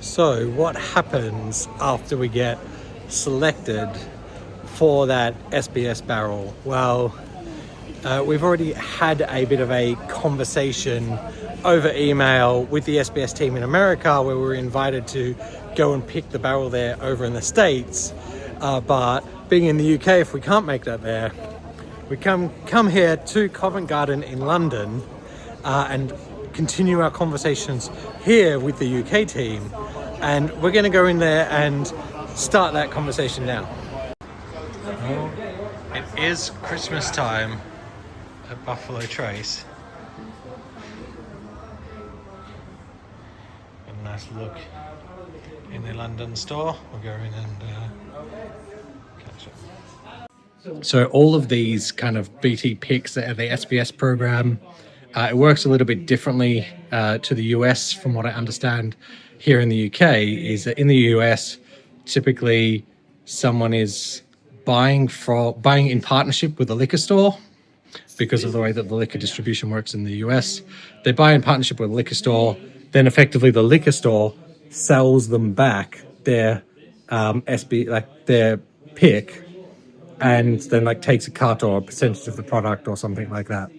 So what happens after we get selected for that SBS barrel? Well, we've already had a bit of a conversation over email with the SBS team in America, where we were invited to go and pick the barrel there over in the States. But being in the UK, if we can't make that there, we come here to Covent Garden in London and continue our conversations here with the UK team. And we're going to go in there and start that conversation now. Well, it is Christmas time at Buffalo Trace. A nice look in the London store. We'll go in and catch it. So all of these kind of BT picks that are the SBS program, it works a little bit differently to the US from what I understand. Here in the UK is that in the US, typically someone is buying in partnership with a liquor store because of the way that the liquor distribution works in the US. They buy in partnership with a liquor store, then effectively the liquor store sells them back their their pick, and then takes a cut or a percentage of the product or something like that.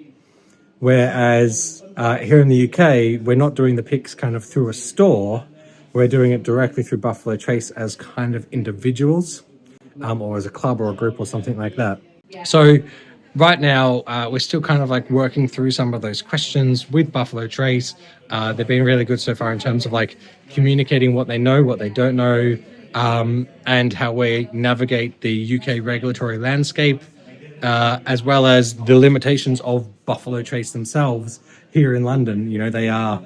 Whereas here in the UK, we're not doing the picks kind of through a store. We're doing it directly through Buffalo Trace as kind of individuals, or as a club or a group or something like that. So right now, we're still kind of working through some of those questions with Buffalo Trace. They've been really good so far in terms of communicating what they know, what they don't know, and how we navigate the UK regulatory landscape, as well as the limitations of Buffalo Trace themselves here in London. You know, they are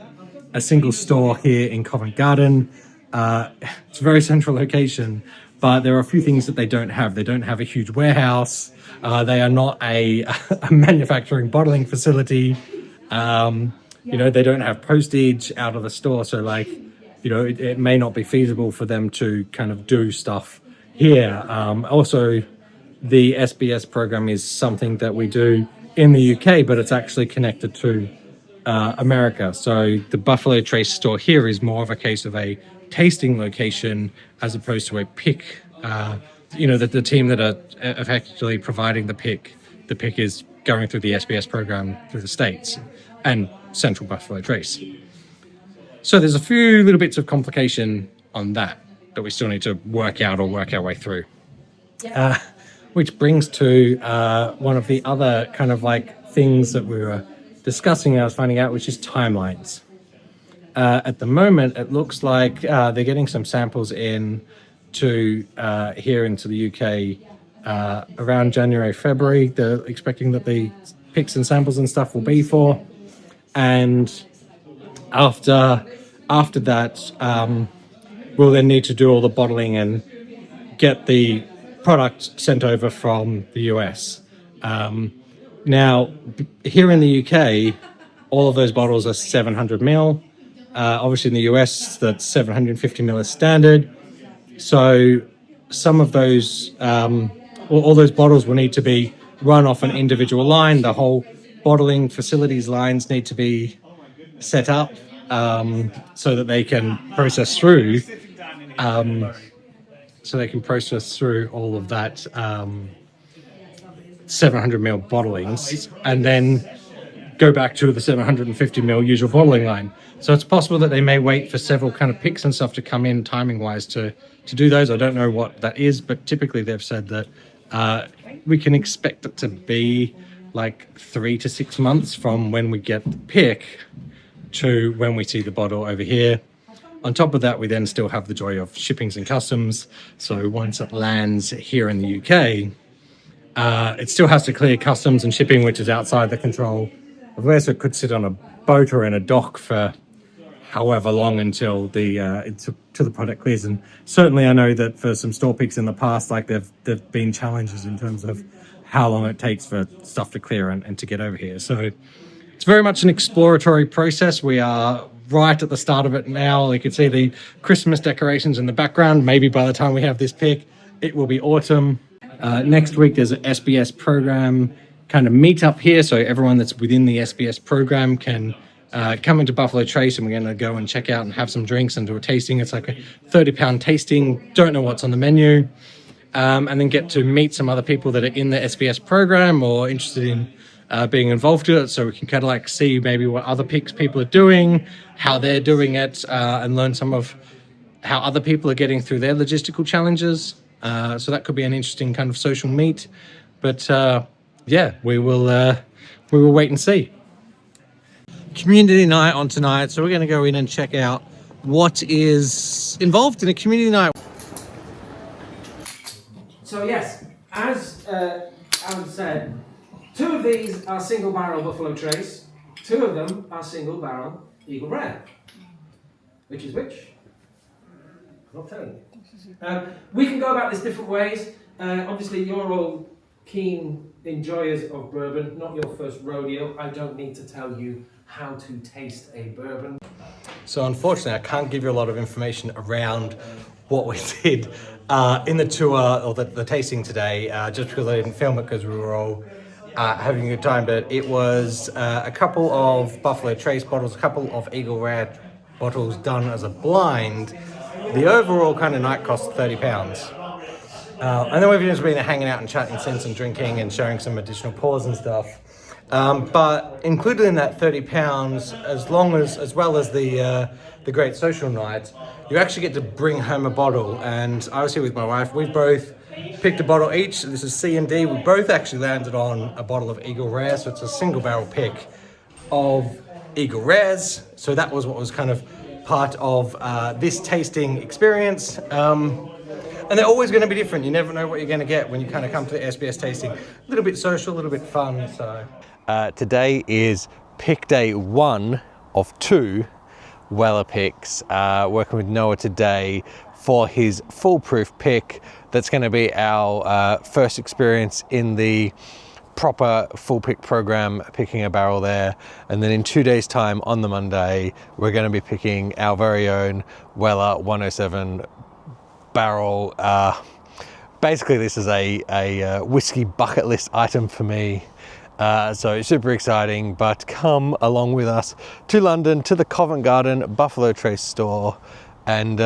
a single store here in Covent Garden. It's a very central location, but there are a few things that they don't have. They don't have a huge warehouse. They are not a manufacturing bottling facility. They don't have postage out of the store. So it may not be feasible for them to kind of do stuff here. Also, the SBS program is something that we do in the UK, but it's actually connected to America. So the Buffalo Trace store here is more of a case of a tasting location as opposed to a pick. The team that are effectively providing the pick is going through the SBS program through the States and Central Buffalo Trace. So there's a few little bits of complication on that we still need to work out or work our way through. Which brings to one of the other kind of things that we were discussing, I was finding out, which is timelines. At the moment, it looks like they're getting some samples in to here into the UK around January, February. They're expecting that the picks and samples and stuff will be for. And after that, we'll then need to do all the bottling and get the product sent over from the US. Now, here in the UK, all of those bottles are 700 ml. Obviously in the US, that's 750 ml is standard. So some of those, all those bottles will need to be run off an individual line. The whole bottling facilities lines need to be set up so that they can process through. All of that 700 ml bottlings and then go back to the 750 ml usual bottling line. So it's possible that they may wait for several kind of picks and stuff to come in timing wise to do those. I don't know what that is, but typically they've said that we can expect it to be 3 to 6 months from when we get the pick to when we see the bottle over here. On top of that, we then still have the joy of shippings and customs. So once it lands here in the UK, it still has to clear customs and shipping, which is outside the control of where. So it could sit on a boat or in a dock for however long until the product clears. And certainly I know that for some store picks in the past, there've been challenges in terms of how long it takes for stuff to clear and to get over here. So it's very much an exploratory process. We are right at the start of it now. You can see the Christmas decorations in the background. Maybe by the time we have this pick, it will be autumn. Next week, there's an SBS program kind of meet up here. So everyone that's within the SBS program can come into Buffalo Trace, and we're going to go and check out and have some drinks and do a tasting. It's like a £30 tasting. Don't know what's on the menu. And then get to meet some other people that are in the SBS program or interested in being involved in it, so we can kind of like see maybe what other people are doing, how they're doing it, and learn some of how other people are getting through their logistical challenges. So that could be an interesting kind of social meet. But yeah, we will wait and see. Community night on tonight, so we're going to go in and check out what is involved in a community night. So yes, as Alan said, 2 of these are single barrel Buffalo Trace, 2 of them are single barrel Eagle Rare. Which is which? I'll tell you. We can go about this different ways. Obviously you're all keen enjoyers of bourbon, not your first rodeo. I don't need to tell you how to taste a bourbon. So unfortunately, I can't give you a lot of information around what we did in the tour or the tasting today, just because I didn't film it because we were all having a good time. But it was a couple of Buffalo Trace bottles, a couple of Eagle Rare bottles done as a blind. The overall kind of night cost £30. And then we've just been hanging out and chatting since and drinking and sharing some additional pours and stuff. But included in that £30, as well as the great social night, you actually get to bring home a bottle. And I was here with my wife. We both picked a bottle each. This is C and D. We both actually landed on a bottle of Eagle Rare, so it's a single barrel pick of Eagle Rares. So that was what was kind of part of this tasting experience. And they're always going to be different. You never know what you're going to get when you kind of come to the SBS tasting. A little bit social, a little bit fun. So today is pick day 1 of 2 Weller picks. Working with Noah today for his foolproof pick. That's going to be our first experience in the proper full pick program, picking a barrel there. And then in 2 days' time on the Monday, we're going to be picking our very own Weller 107 barrel. Basically this is a whiskey bucket list item for me, so it's super exciting. But come along with us to London, to the Covent Garden Buffalo Trace store, and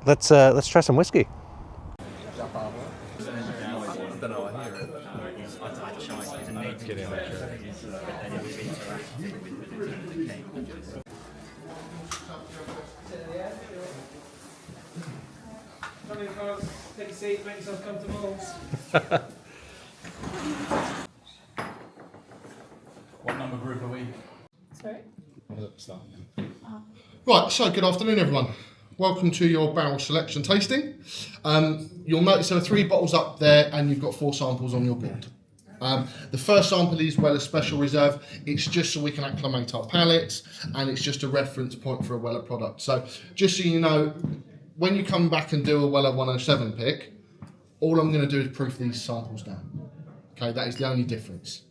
let's try some whiskey. Come in, folks. Take a seat, make yourself comfortable. What number group are we? Sorry? Right, so good afternoon everyone. Welcome to your barrel selection tasting. You'll notice there are 3 bottles up there and you've got 4 samples on your board. The first sample is Weller Special Reserve. It's just so we can acclimate our palates, and it's just a reference point for a Weller product. So just so you know, when you come back and do a Weller 107 pick, all I'm going to do is proof these samples down. Okay, that is the only difference.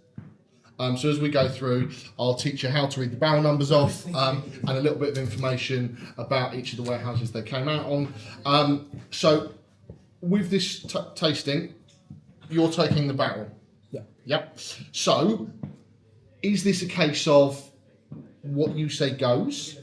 So as we go through, I'll teach you how to read the barrel numbers off, and a little bit of information about each of the warehouses they came out on. So with this tasting, you're taking the barrel. Yeah. Yep. So is this a case of what you say goes,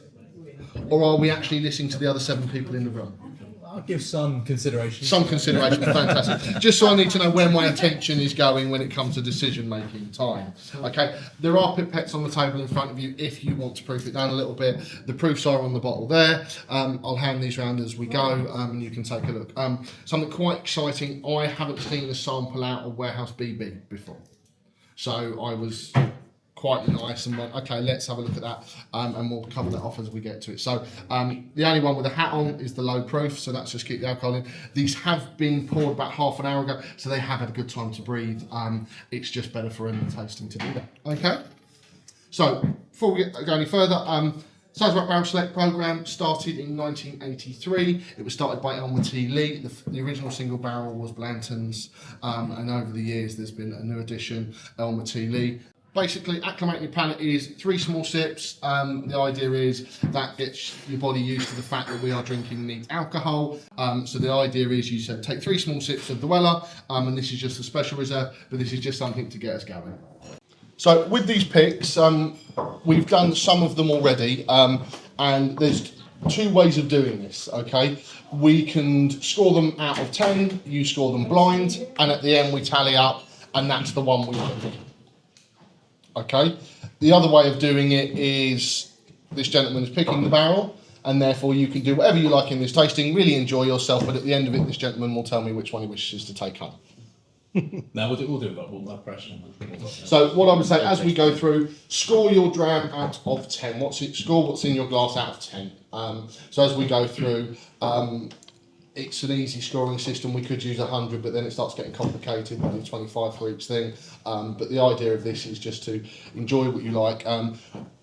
or are we actually listening to the other 7 people in the room? I'll give some consideration. Some consideration, fantastic. Just so I need to know where my attention is going when it comes to decision-making time. Okay, there are pipettes on the table in front of you if you want to proof it down a little bit. The proofs are on the bottle there. I'll hand these around as we go, and you can take a look. Something quite exciting, I haven't seen a sample out of Warehouse BB before. So I was quite nice and went, okay, let's have a look at that, and we'll cover that off as we get to it. So the only one with a hat on is the low proof, so that's just keep the alcohol in. These have been poured about half an hour ago, so they have had a good time to breathe. It's just better for any tasting to do that. Okay, so before we go any further, Sazerac Barrel Select program started in 1983. It was started by Elmer T. Lee. The original single barrel was Blanton's, and over the years there's been a new addition, Elmer T. Lee. Basically, acclimating your palate is 3 small sips. The idea is that gets your body used to the fact that we are drinking neat alcohol. So the idea is you said take 3 small sips of the Weller, and this is just a special reserve, but this is just something to get us going. So with these picks, we've done some of them already, and there's two ways of doing this, okay? We can score them out of 10, you score them blind, and at the end we tally up, and that's the one we pick. Okay? The other way of doing it is this gentleman is picking the barrel, and therefore you can do whatever you like in this tasting, really enjoy yourself, but at the end of it, this gentleman will tell me which one he wishes to take home. No, we'll do that. No pressure. So what I would say, as we go through, score your dram out of 10. Score what's in your glass out of 10. So as we go through, it's an easy scoring system. We could use 100, but then it starts getting complicated. We do 25 for each thing. But the idea of this is just to enjoy what you like.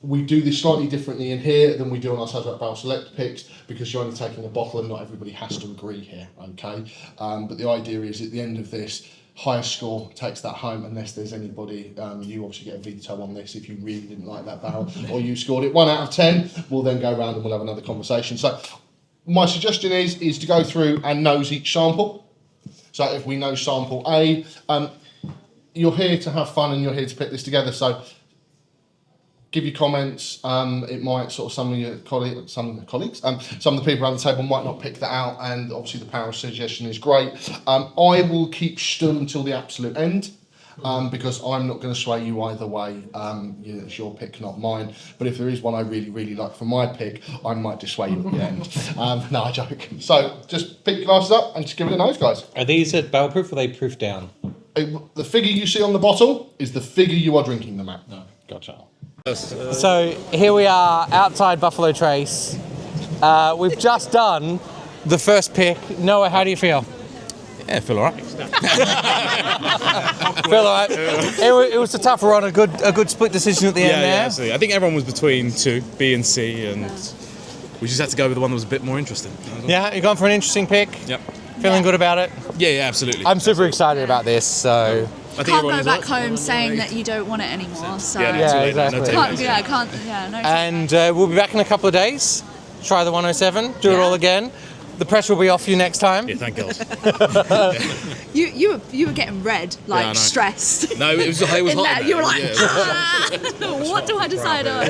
We do this slightly differently in here than we do on our Sazerac Barrel Select picks, because you're only taking a bottle and not everybody has to agree here, okay? But the idea is at the end of this, highest score takes that home, unless there's anybody, you obviously get a veto on this if you really didn't like that barrel, or you scored it 1 out of 10, we'll then go around and we'll have another conversation. So my suggestion is to go through and nose each sample. So if we know sample A, you're here to have fun and you're here to put this together, so give your comments. It might sort of some of the people around the table might not pick that out, and obviously the power of suggestion is great. I will keep stum until the absolute end, because I'm not going to sway you either way. It's your pick, not mine. But if there is one I really, really like for my pick, I might dissuade you at the end. No, I joke. So just pick your glasses up and just give it a nose, guys. Are these at barrel proof or are they proof down? The figure you see on the bottle is the figure you are drinking them at. No, gotcha. So here we are outside Buffalo Trace. We've just done the first pick. Noah, how do you feel? Yeah, I feel alright. Feel alright. It was a tough run, a good split decision at the end there. Yeah, absolutely. I think everyone was between two, B and C, and we just had to go with the one that was a bit more interesting. Yeah, you're going for an interesting pick. Yep. Feeling good about it? Yeah, absolutely. I'm super excited about this. So. I think Can't go back home saying that you don't want it anymore. So Yeah, exactly. And we'll be back in a couple of days. Try the 107. Do it all again. The pressure will be off you next time. Yeah, thank God. You were getting red, like I know. stressed. No, it was hot. There, you were like, yeah. what do I decide on?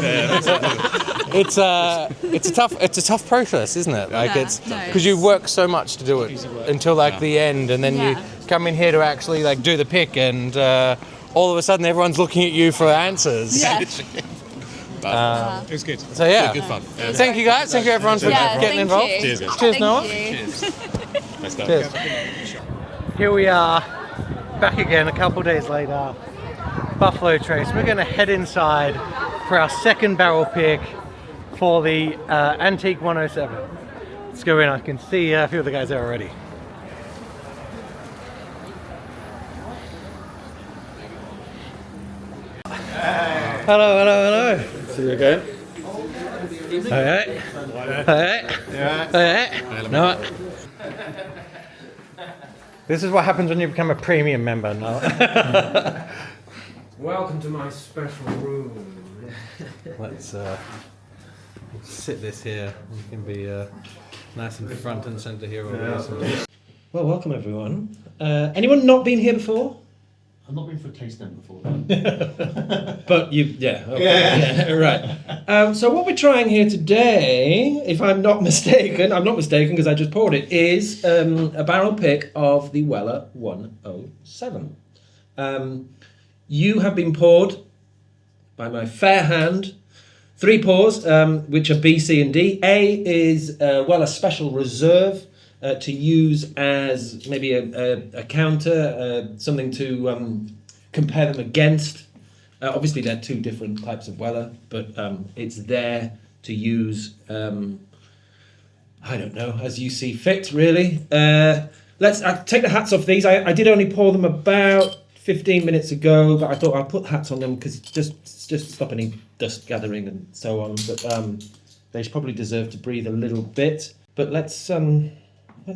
It's a tough process, isn't it? Like it's no, because you work so much to do it until like the end, and then you come in here to actually like do the pick, and all of a sudden everyone's looking at you for answers. Yeah. It was good. So yeah, Good fun. Thank you guys. Thank you everyone for getting thank involved. you. Cheers, guys. Cheers, Noah. Let's go. Cheers. Here we are, back again a couple of days later. Buffalo Trace. We're going to head inside for our second barrel pick for the Antique 107. Let's go in. I can see a few of the guys there already. Hello. See you again. Alright. No. This is what happens when you become a premium member. No. Welcome to my special room. Let's sit this here. We can be nice and front and centre here. Well, welcome everyone. Anyone not been here before? I've not been for a tasting before. But right. So what we're trying here today, if I'm not mistaken because I just poured it, is a barrel pick of the Weller 107. You have been poured by my fair hand. 3 pours, which are B, C, and D. A is Weller Special Reserve. To use as maybe a counter, something to compare them against. Obviously, they're 2 different types of Weller, but it's there to use, I don't know, as you see fit, really. Let's take the hats off these. I did only pour them about 15 minutes ago, but I thought I'll put hats on them because just stop any dust gathering and so on. But they probably deserve to breathe a little bit. But let's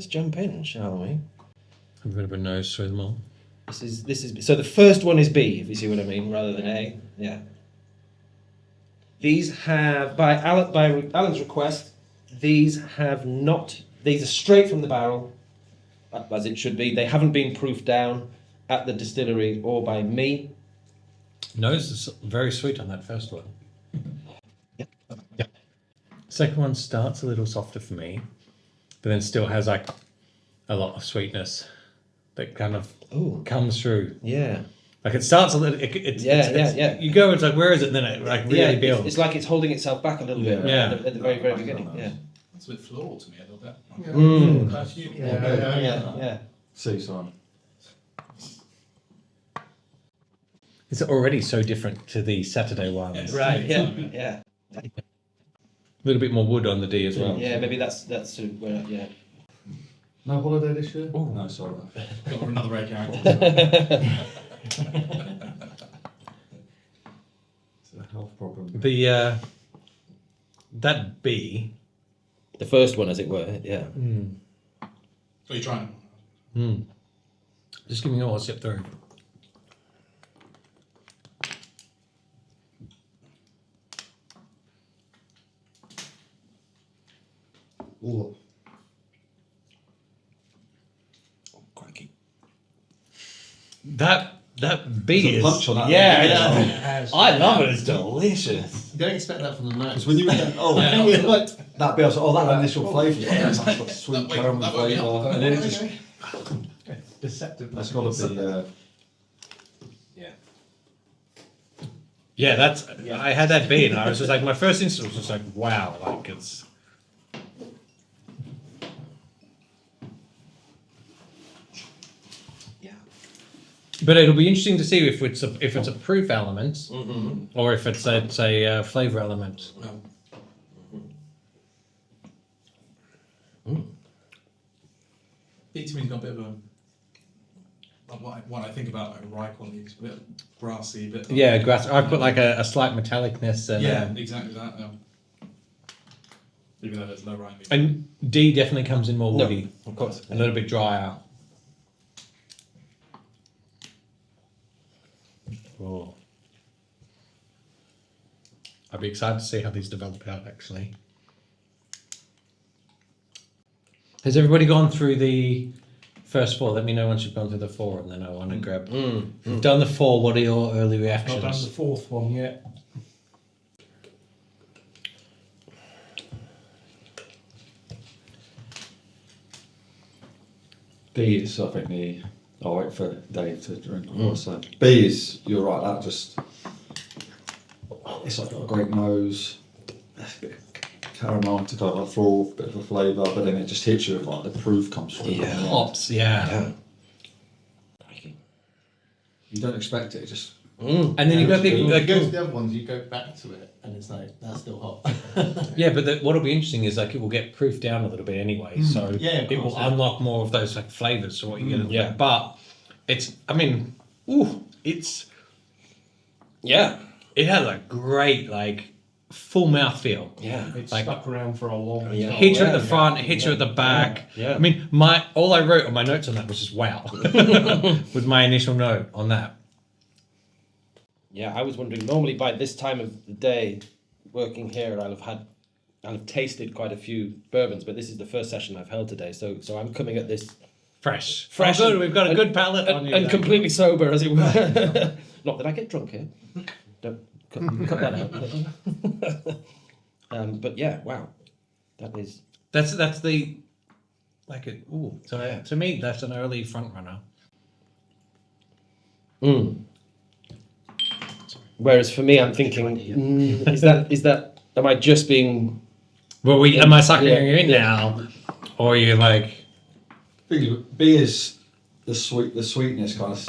jump in, shall we? A bit of a nose through them all. This is so the first one is B, if you see what I mean, rather than A. Yeah. These have by Alan's request. These are straight from the barrel, as it should be. They haven't been proofed down at the distillery or by me. Nose is very sweet on that first one. Yeah. Second one starts a little softer for me, but then still has like a lot of sweetness that kind of comes through. Yeah. Like it starts a little. Yeah. You go, it's like, where is it? And then it like really builds. It's like it's holding itself back a little bit. Yeah. At the very beginning. Yeah. It's a bit floral to me a little bit. Yeah. See, Simon. It's already so different to the Saturday ones. Right. Yeah. A little bit more wood on the D as well. Yeah. Maybe that's sort of where. Yeah. No holiday this year? Oh no, sorry. Got another red character. It's a health problem. The that B. The first one, as it were. Yeah. What are you trying? Just give me all a sip through. Ooh. Crikey. That B is punch on that. I love it. It's delicious. You don't expect that from the nose. When you went, that bit, I was like, oh, that initial flavour, that's got sweet caramel that won't be flavour, and then it just, Deceptive. that's got to be, Yeah, that's. I had that B, and I was just like, my first instinct was just like, wow, like it's. But it'll be interesting to see if it's a proof element, or if it's a flavor element. B to me's got a bit of a like what I think about like rye quality. It's a bit brassy, bit. Yeah, grass. I've put like a slight metallicness, and Yeah, exactly that. Even though there's no rye. and D definitely comes in more woody, Of course. a little bit drier. Oh. I'd be excited to see how these develop out, actually. Has everybody gone through the first four? Let me know once you've gone through the four, and then I want to grab. If you've done the four, what are your early reactions? Not done the fourth one yet. B is, I think, I'll wait for Dave to drink. So B is, you're right, that just, it's like got a great nose, a bit of caramel to kind of a floral, bit of a flavour, but then it just hits you with like the proof comes through. Yeah. Hops, yeah. You don't expect it, it just, And then you got people You like, go to the other ones, you go back to it, and it's like, that's still hot. yeah, but what'll be interesting is like it will get proofed down a little bit anyway, so Yeah, of it course, will yeah. unlock more of those like flavors. So what you get, yeah. But it's, I mean, it's Yeah. it has a great like full mouth feel. Yeah. It's Like- stuck around for a long time. Yeah. Hits you at yeah, the front, hits you at the back. Yeah. I mean, all I wrote on my notes on that was just wow, with my initial note on that. Yeah, I was wondering. Normally, by this time of the day, working here, I'll have tasted quite a few bourbons, but this is the first session I've held today. So I'm coming at this Fresh. Fresh Oh, good. and- We've got a good palate on you. and then. completely sober, as it were. Not that I get drunk here. Don't cut that out. But yeah, wow, that is. That's the like it. Ooh, so Yeah. to me, that's an early front runner. Whereas for me, I'm thinking, is that? Am I just being? Well, am I sucking Yeah. you in now, or are you like? B is the sweetness kind of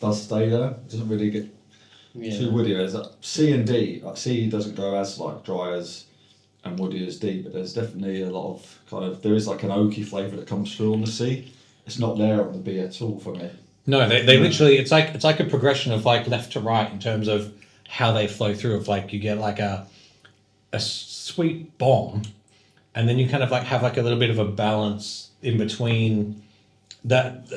does stay there, it doesn't really get too woody. There's like C and D, like C doesn't go as like dry as and woody as D, but there's definitely a lot of there is like an oaky flavour that comes through on the C. It's not there on the B at all for me. No, they literally. It's like a progression of like left to right in terms of how they flow through. Of like you get like a sweet bomb, and then you kind of like have like a little bit of a balance in between. That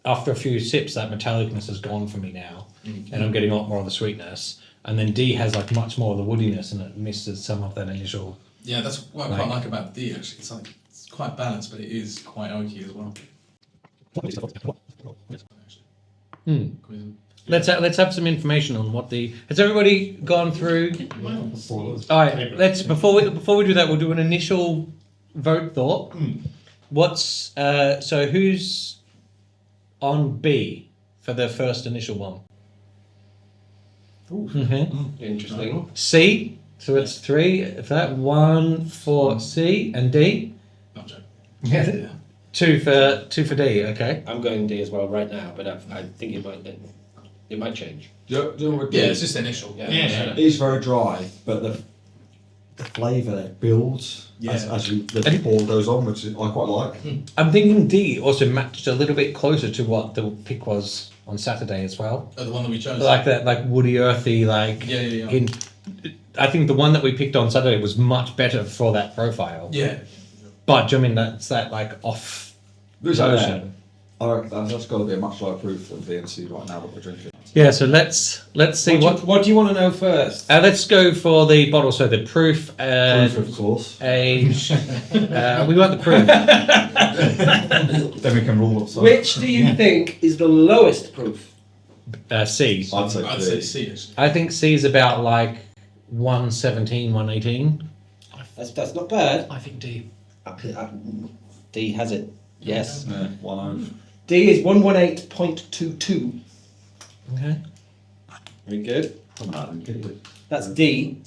after a few sips, that metallicness has gone for me now, and I'm getting a lot more of the sweetness. And then D has like much more of the woodiness, and it misses some of that initial. Yeah, that's what I quite like about D actually. It's like it's quite balanced, but it is quite oaky as well. Let's have some information on what the. Has everybody gone through? All right. Let's before we do that, we'll do an initial vote thought. What's so who's on B for the first initial one? Interesting. C. So it's 3 for that. 1 for C and D. Not joking. Yeah. 2 for D. Okay. I'm going D as well right now, but I think it might change. Do you know what Yeah, it's just initial. Yeah. It is very dry, but the flavour that builds as the pour goes on, which I quite like. I'm thinking D also matched a little bit closer to what the pick was on Saturday as well. Oh, the one that we chose. Like that, like woody, earthy, like. Yeah. I think the one that we picked on Saturday was much better for that profile. Yeah. But I mean, that's that like off version. I reckon that's got to be a much lower proof than VNC right now that we're drinking. Yeah. So let's see What do you want to know first? let's go for the bottle. So the proof. Proof, of course. Age. We want the proof. Then we can rule up. Which do you think is the lowest proof? C. I'd say I'd say C. Actually. I think C is about like 117, 118. That's not bad. I think D. D has it. Yes. Yeah, 1-0. D is 118.22. Okay. Very good. Come on, get it. That's D.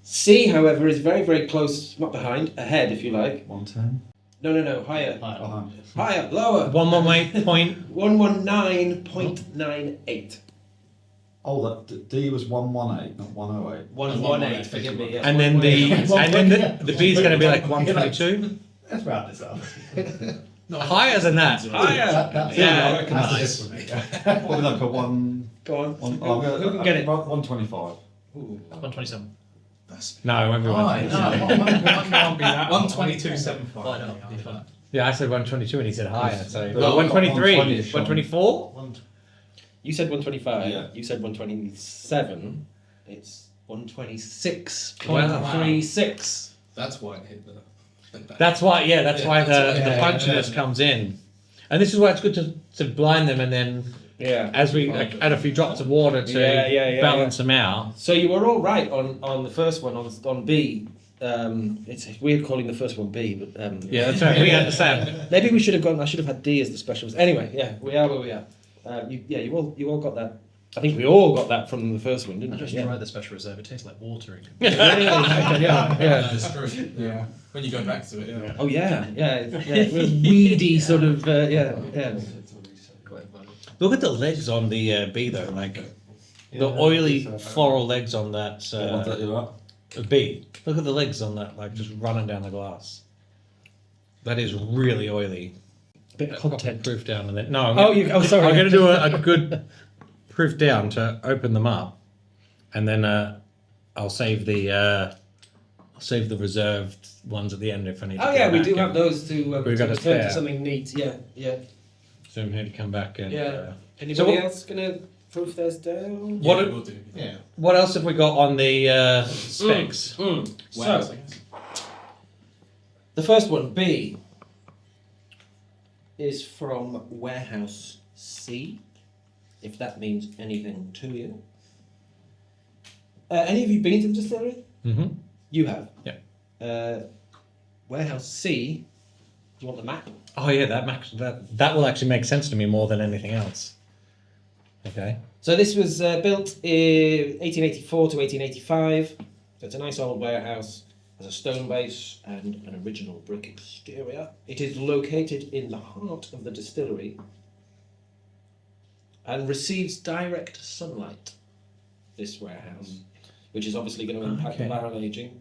C, however, is very, very close, not behind, ahead, if you like. 110. No, higher. Higher, lower. 118 point. 119.98. Oh, that D was 118, not 108. 118, forgive me. Yes. And then the B is going to be like 122. Let's round this up. Higher than that. Higher. Yeah. I reckon that's what would I put one? Go on. Who can get it? 125. 127. No, it won't be 122. 122.75. Yeah, I said 122 and he said higher. So No, 123, 120. 124. You said 125. Yeah. You said 127. It's 126.36. Wow. That's why it hit the. That's why. Yeah, that's Yeah, why that's the punchiness comes in, and this is why it's good to blind them, and then as we add a few drops of water to balance them out. So you were all right on the first one on B. It's weird calling the first one B, but Yeah, that's right. We understand. maybe we should have gone. I should have had D as the specialist. Anyway, we are where we are. You all got that. I think we all got that from the first one, didn't we? Just try the special reserve. It tastes like water. Yeah. That's true. Yeah. When you go back to it, yeah. Oh yeah. Weedy sort of. Yeah. Look at the legs on the B though, like the oily floral legs on that B. Look at the legs on that, like just running down the glass. That is really oily. Bit of content. Proof down and then no. Sorry. I'm going to do a good proof down to open them up, and then I'll save the reserved ones at the end if I need to. Oh go yeah, we back do and- have those to We've got a turn to spare. something neat. Yeah. So I'm here to come back and. Anybody else gonna proof theirs down? What- Yeah, we'll do. Yeah. What else have we got on the specs? Wow, So I guess. the first one, B, is from Warehouse C, if that means anything to you. Any of you been to the distillery? Mm-hmm. You have. Yeah. Warehouse C. Do you want the map? Oh yeah, that will actually make sense to me more than anything else. Okay. So this was built in 1884 to 1885. So it's a nice old warehouse. Has a stone base and an original brick exterior. It is located in the heart of the distillery and receives direct sunlight. This warehouse, which is obviously going to impact the barrel aging.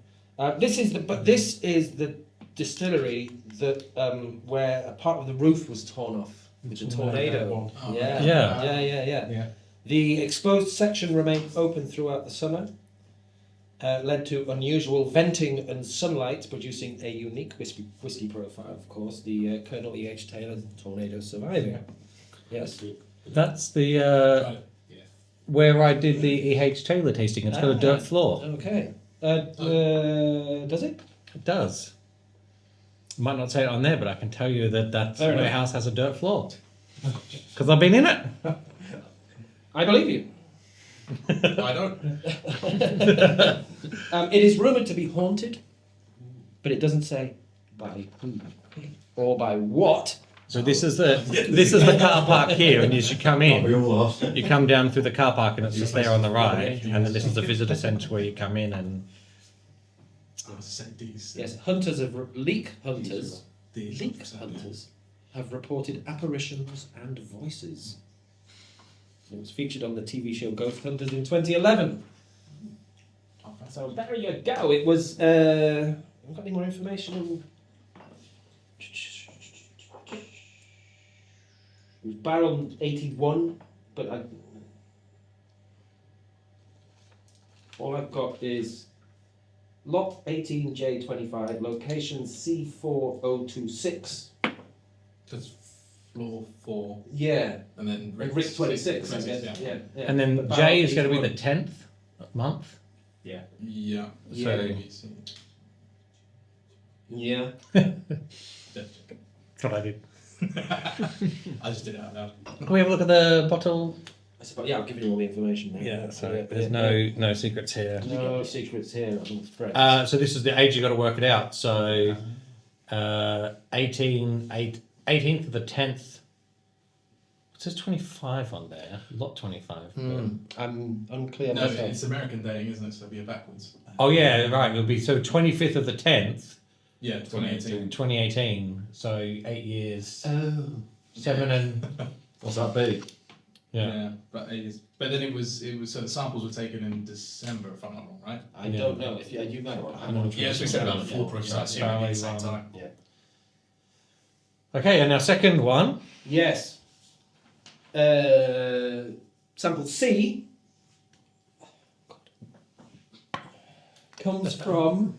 This is the distillery that where a part of the roof was torn off with a tornado. Oh, Yeah. The exposed section remained open throughout the summer. Led to unusual venting and sunlight, producing a unique whiskey profile. Of course, the Colonel E.H. Taylor tornado surviving. Yes. That's the where I did the E.H. Taylor tasting. It's got a dirt floor. Okay. Does it? It does. Might not say it on there, but I can tell you that Fair enough. warehouse has a dirt floor. Because I've been in it. I believe you. I don't. It is rumoured to be haunted, but it doesn't say by who or by what. So this is the car park here, and as you come We in, all are. you come down through the car park, and it's just there on the right, and then this is the visitor centre where you come in, and Yes, hunters of leak hunters have reported apparitions and voices. It was featured on the TV show Ghost Hunters in 2011. So there you go. It was. Have I got any more information on? It was barrel 81, but all I've got is lot 18J25, location C4026. That's floor 4. Yeah. And then Rick 26, I guess. Yeah. and then J is going to be the 10th month. Yeah. Yeah. ABC. Yeah. That's what I did. I just did it out loud. Can we have a look at the bottle? I suppose, yeah, I'll give you all the information now. Yeah, so there's yeah. no secrets here. No secrets here, I'm afraid. So this is the age you got to work it out. So 18th of the 10th. It says 25 on there. Lot 25. I'm unclear No, myself. it's American dating, isn't it? So it'll be backwards. Oh yeah, right. It'll be so 25th of the 10th. Yeah, 2018. 2018. So 8 years. Oh. 7 and What's that be? yeah. But then it was so the samples were taken in December, if I'm not wrong, right? I don't know if you know. I'm on Yeah, so we said about the full process. So at the same time. Yeah. Okay, and our second one. Yes. Sample C comes from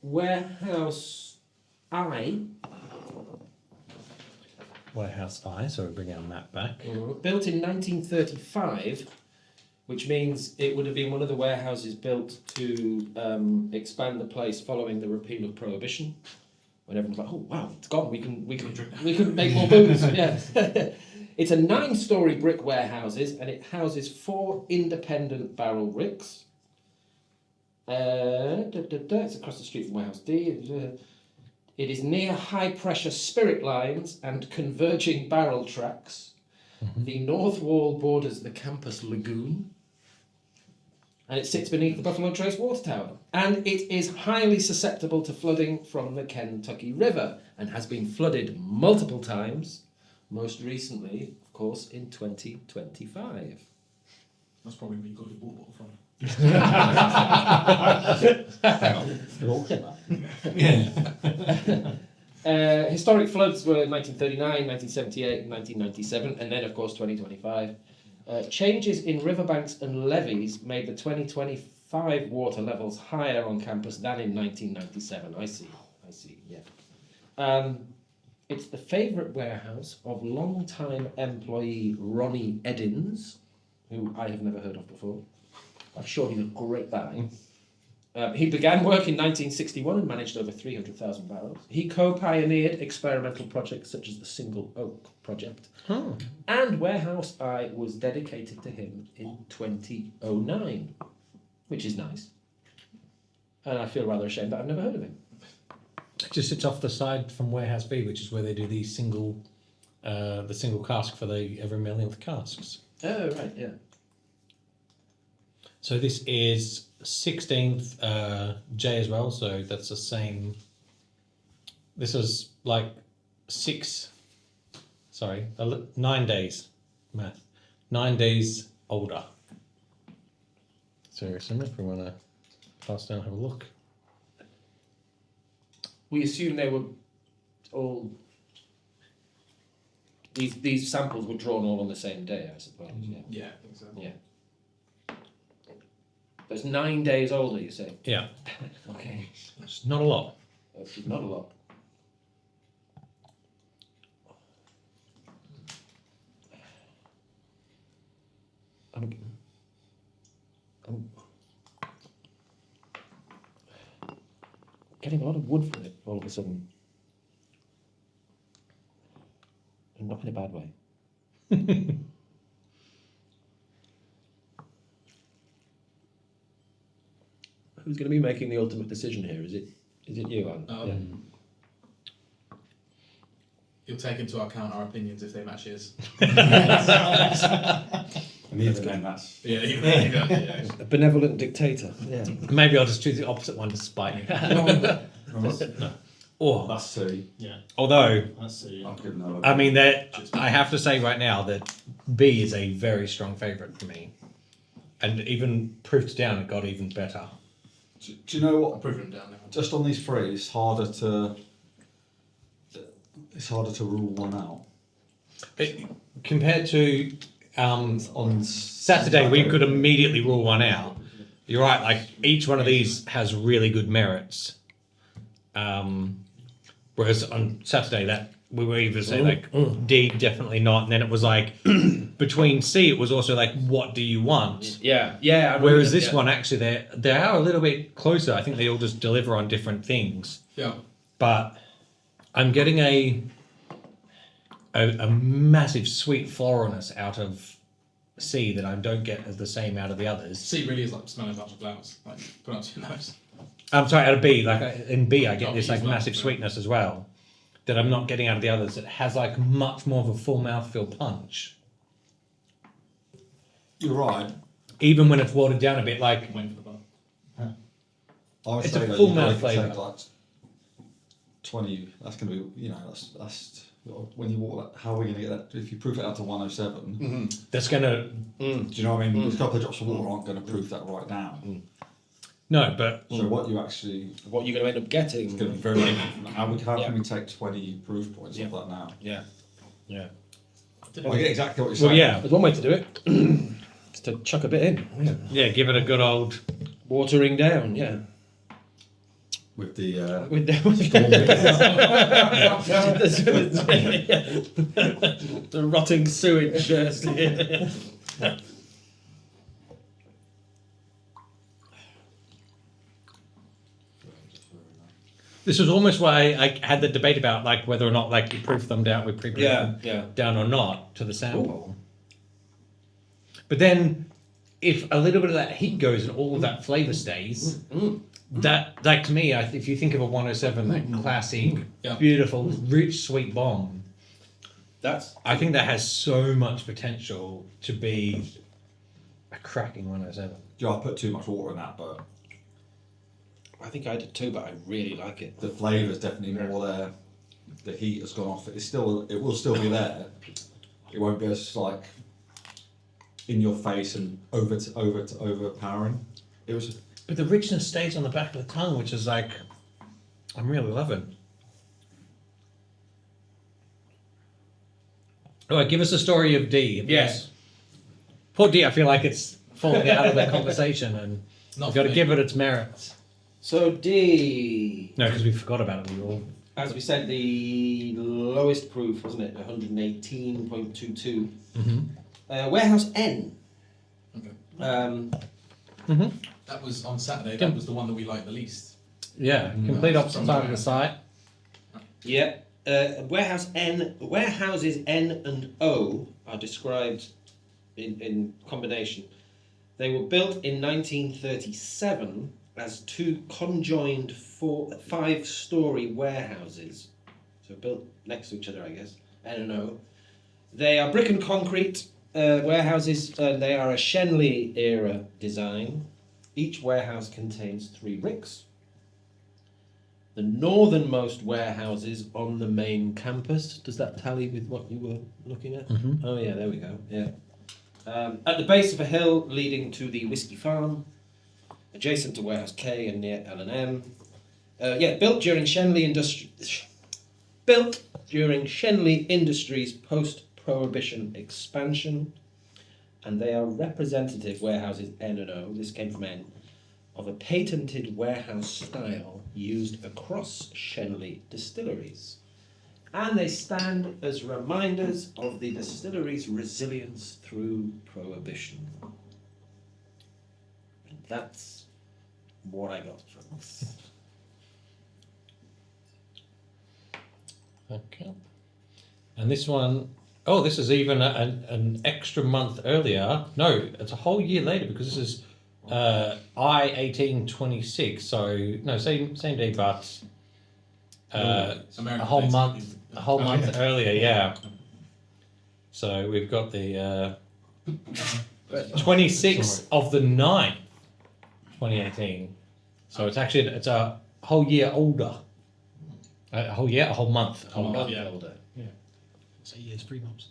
Warehouse I, Warehouse I, so we bring our map back. built in 1935, which means it would have been one of the warehouses built to expand the place following the repeal of Prohibition. When everyone's like, "Oh wow, it's gone. We can make more booze." Yeah. It's a 9-story brick warehouses, and it houses 4 independent barrel ricks. It's across the street from Warehouse D. It is near high-pressure spirit lines and converging barrel tracks. The north wall borders the campus lagoon, and it sits beneath the Buffalo Trace water tower. And it is highly susceptible to flooding from the Kentucky River, and has been flooded multiple times, most recently, of course, in 2025. That's probably where you got your water bottle from. Historic floods were 1939, 1978, and 1997, and then, of course, 2025. Changes in riverbanks and levees made the 2025 water levels higher on campus than in 1997. I see, yeah. It's the favourite warehouse of long-time employee Ronnie Eddins, who I have never heard of before. I'm sure he's a great guy. He began work in 1961 and managed over 300,000 barrels. He co-pioneered experimental projects such as the Single Oak Project. Oh. And Warehouse I was dedicated to him in 2009, which is nice. And I feel rather ashamed that I've never heard of him. It just sits off the side from Warehouse B, which is where they do the single cask for the every millionth casks. Oh, right, yeah. So this is 16th J as well, so that's the same. This is like 9 days, math. 9 days older. So if we want to pass down and have a look. We assume they were all... These samples were drawn all on the same day, I suppose. Yeah, I think so. Yeah. That's 9 days older, you say? Yeah. Okay. It's not a lot. That's not a lot. I'm getting a lot of wood from it all of a sudden. And not in a bad way. Who's going to be making the ultimate decision here? Is it you, Alan? You'll take into account our opinions if they match his. And even then, that's Yeah. A benevolent dictator. Yeah. Maybe I'll just choose the opposite one to spite you. no, Or, that's C. although, I'll give no. I mean, I have to say right now that B is a very strong favourite for me. And even proofed down, it got even better. Do you know what? I'll prove them down now. Just on these three, it's harder to rule one out. Compared to on Saturday, we could immediately rule one out. You're right, like each one of these has really good merits. Whereas on Saturday, that we were either say like D, definitely not, and then it was like between C, it was also like, what do you want? Yeah. Whereas this one, actually, they are a little bit closer. I think they all just deliver on different things. Yeah. But I'm getting a massive sweet floralness out of C that I don't get as the same out of the others. C really is like smelling a bunch of flowers. Like, put it on your nose. I'm sorry, out of B, like in B, I get Oh, this like he's not, massive yeah. sweetness as well that I'm not getting out of the others. It has like much more of a full mouthfeel punch, You're right. even when it's watered down a bit. Like I'm waiting for the bar. I would It's say a that full you mouth probably could flavour. take, like 20. That's going to be, that's when you walk. Like, how are we going to get that? If you proof it out to 107, that's gonna do you know what I mean? A couple of drops of water aren't going to proof that right now. no, but So what you actually What you're going to end up getting? is going to be very different from that. How Yeah. can we take 20 proof points off that now? Yeah. I get exactly what you're saying. well, yeah, There's one way to do it. Is to chuck a bit in. yeah, give it a good old. Watering down. Yeah. With the With the rotting sewage. This was almost why I had the debate about like whether or not like you proof them down, we pre-proof them down or not to the sample. But then, if a little bit of that heat goes and all of that flavour stays, that like to me, if you think of a 107, that classic, beautiful, rich, sweet bomb, I think that has so much potential to be a cracking 107. I put too much water in that, but I think I did too, but I really like it. the flavour is definitely more there. The heat has gone off. It will still be there. It won't be as like in your face and overpowering. It was. But the richness stays on the back of the tongue, which is like, I'm really loving. All right, give us a story of D. Yes. Poor D, I feel like it's falling out of that conversation, and Not we've got to for me. give it its merits. So D, No, because we forgot about it. We all. as we said, the lowest proof, wasn't it? 118.22. Warehouse N. Okay. That was on Saturday. That was the one that we liked the least. Yeah, complete opposite side of the site. Yeah. Warehouses N and O are described in combination. They were built in 1937 as two conjoined 5-story warehouses. So built next to each other, I guess. N and O. They are brick and concrete warehouses. They are a Shenley era design. Each warehouse contains 3 ricks. The northernmost warehouses on the main campus. Does that tally with what you were looking at? Oh yeah, there we go. Yeah. At the base of a hill leading to the Whiskey Farm, adjacent to Warehouse K and near L&M. Built during Shenley Industries post-Prohibition expansion, and they are representative warehouses N and O. This came from N. Of a patented warehouse style used across Shenley distilleries. And they stand as reminders of the distillery's resilience through Prohibition. And that's what I got from this. Okay. And this one, Oh, this is even an extra month earlier. No, it's a whole year later because this is I-1826. So no, same day, but a whole month earlier. Yeah. So we've got the 26th of the 9th, 2018. So it's a whole year older. A whole month older. older. Yeah. So years, 3 months.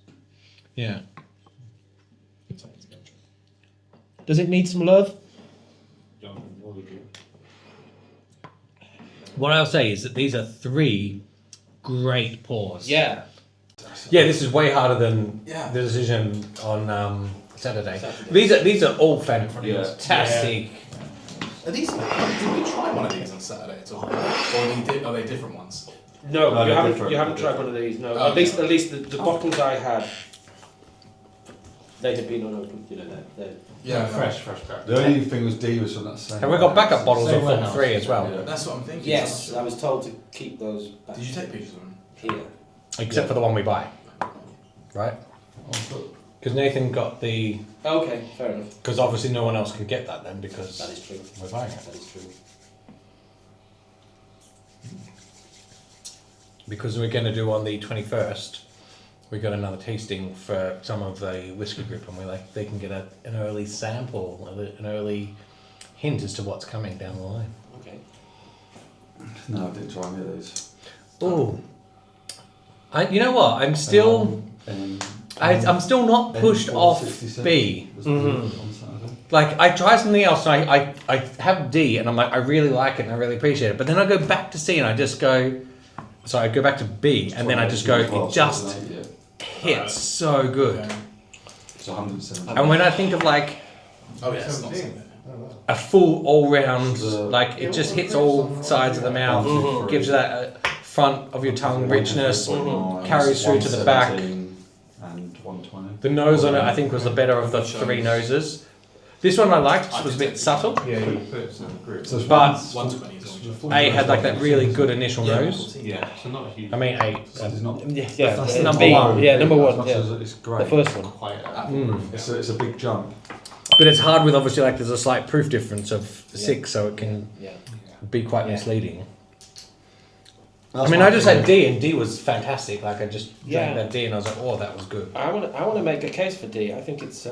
Yeah. Does it need some love? What I'll say is that these are 3 great pours. Yeah. Yeah, this is way harder than the decision on Saturday. These are all fantastic. Are these? Did we try one of these on Saturday at all? Or are they different ones? No, No, you they're haven't. different, You haven't they're tried one of these. No, Oh, at least the bottles I had, they had been unopened. You know, they're Yeah, fresh. The only thing was D was from that same. And we've got backup bottles Same of Form warehouse. 3 as well. Yeah. That's what I'm thinking. Yes, I was told to keep those. Back Did you take pictures of them? here? Except for the one we buy. Right? Because Nathan got the... Okay, fair enough. Because obviously no one else can get that then because That is true. we're buying it. That is true. Because we're going to do on the 21st, we got another tasting for some of the whiskey group and they can get an early sample, an early hint as to what's coming down the line. Okay. No, I didn't try any of those. Oh. You know what? I'm still... I'm still not pushed off B. On Saturday. Like, I try something else and I have D and I'm like, I really like it and I really appreciate it. But then I go back to C and I just go... Sorry, I go back to B and then I just go, it just hits so good. It's 170. And when I think of like Oh yeah, it's not something. a full all-round, like it just hits all sides of the mouth, gives you that front of your tongue richness, carries through to the back. 117 and 120. The nose on it, I think, was the better of the 3 noses. This one I liked, it was a bit subtle, Yeah, you put some group. So it's but 120 is all. A had like that really good initial Yeah, nose. Yeah, so not a huge. I mean, A. It's not. Yeah, That's yeah, number B. 1. Yeah, number As 1. much Yeah. as it's great. The first one. Quite. It's a big jump. But it's hard with obviously like there's a slight proof difference of 6, so it can Yeah. be quite misleading. That's I mean, my I just opinion. had D and D was fantastic. Like I just Yeah. drank that D and I was like, oh, that was good. I want to make a case for D. I think it's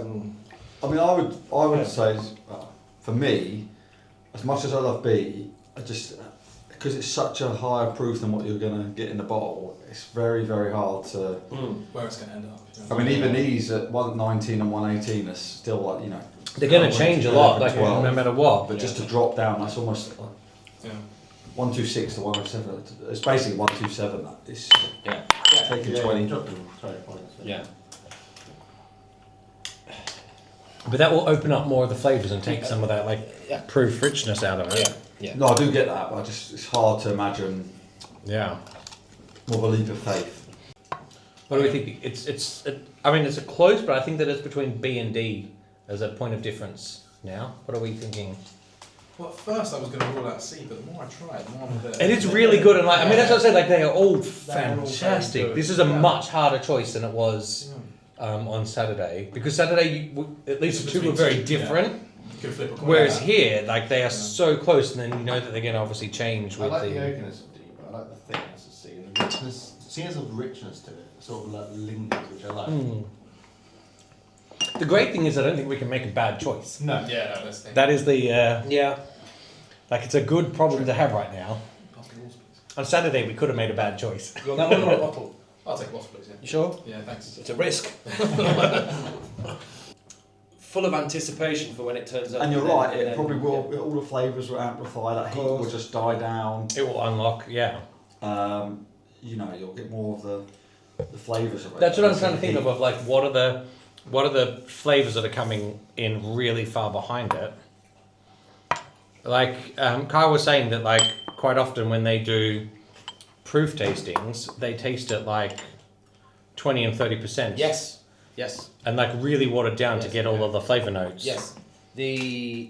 I mean, I would say, for me, as much as I love B, I just because it's such a higher proof than what you're gonna get in the bottle. It's very, very hard to. Where it's going to end up. I mean, even these at 119 and 118 are still like They're going to change a lot, like Well, no matter what. But just to drop down, that's almost like Yeah. 126 to 107. It's basically 127. It's taking 20. yeah. But that will open up more of the flavours and take some of that like proof richness out of it. Yeah. No, I do get that, but it's hard to imagine Yeah. more of a leap of faith. What do we think? I mean, it's a close, but I think that it's between B and D as a point of difference now. What are we thinking? Well, at first I was going to rule out C, but the more I tried, the more I'm there. And it's really good, and like I mean, that's what I said. Like they are all They're all very fantastic. good. This is a Yeah. much harder choice than it was on Saturday because Saturday, at least the 2 were very different. You could flip a coin. Whereas here, like they are so close, and then you know that they're going to obviously change I with like the. the oakiness of D, but I like the thickness of C and the richness. C has a richness to it, sort of like lingers, which I like. The great thing is, I don't think we can make a bad choice. No. Yeah, no, that's the thing. That is the Yeah. like it's a good problem to have right now. Pass the rules, please. On Saturday, we could have made a bad choice. You want that one or a bottle? I'll take a boss, please. Yeah. You sure? Yeah, thanks. It's a risk. Full of anticipation for when it turns up. And you're then- right, it then- probably will. All the flavours will amplify. That heat will just die down. It will unlock, yeah. You'll get more of the flavours of it. That's what I'm trying to think of like what are the flavors that are coming in really far behind it. Like Kai was saying that like quite often when they do proof tastings, they taste it like 20 and 30%. Yes. Yes. And like really watered down to Yes, get all of the flavor notes. Yes. The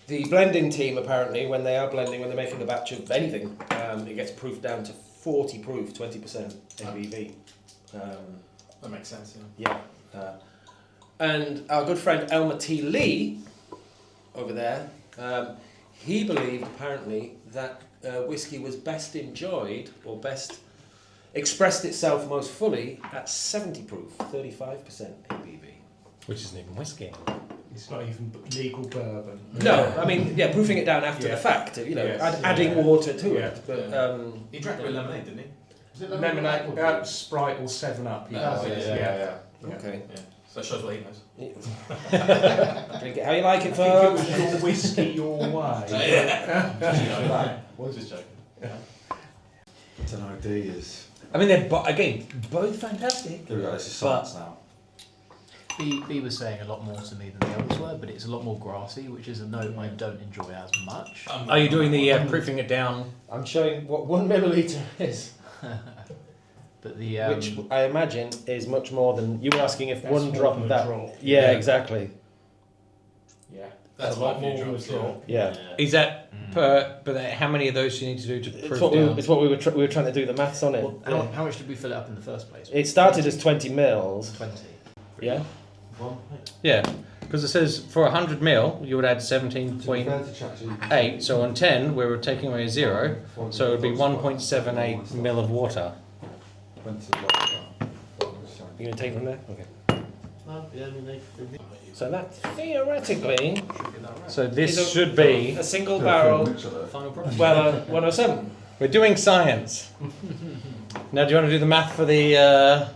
The blending team, apparently, when they are blending, when they're making a batch of anything, it gets proofed down to 40 proof, 20% ABV. That makes sense, yeah. Yeah. And our good friend Elmer T. Lee, over there, he believed, apparently, that whiskey was best enjoyed, or best expressed itself most fully, at 70 proof, 35% ABV. Which isn't even whiskey. It's not even legal bourbon. No, I mean, yeah, proofing it down after the fact, you know, adding water to it. But, He drank it with lemonade, didn't he? Lemonade, Sprite or 7-Up. Okay. Yeah. So that shows what he knows. Drink it how you like it, I think it folks. was your whiskey your way. Was just joking. I don't know, D is. I mean, they're again both fantastic. There we go, this is science now. B was saying a lot more to me than the others were, but it's a lot more grassy, which is a note I don't enjoy as much. Are you doing the proofing it down? I'm showing what 1 milliliter is. But the Which I imagine is much more than you were asking if That's one more drop than of a that. drop. Yeah, exactly. Yeah. That's a lot what more you than a dropped, drop. Yeah. Is that per? But how many of those do you need to do to proof It's what, down? it's what we were trying to do the maths on it. well, how much did we fill it up in the first place? It started as 20 mils. 20. Yeah. Yeah, because it says for 100 mil you would add 17.8. So on 10 we were taking away a 0, so it would be 1.78 mil of water. You gonna take from there? Okay. Yeah, I mean, So that theoretically So is this should be. a single barrel. final price. Well, 107. We're doing science. Now, do you want to do the math for the?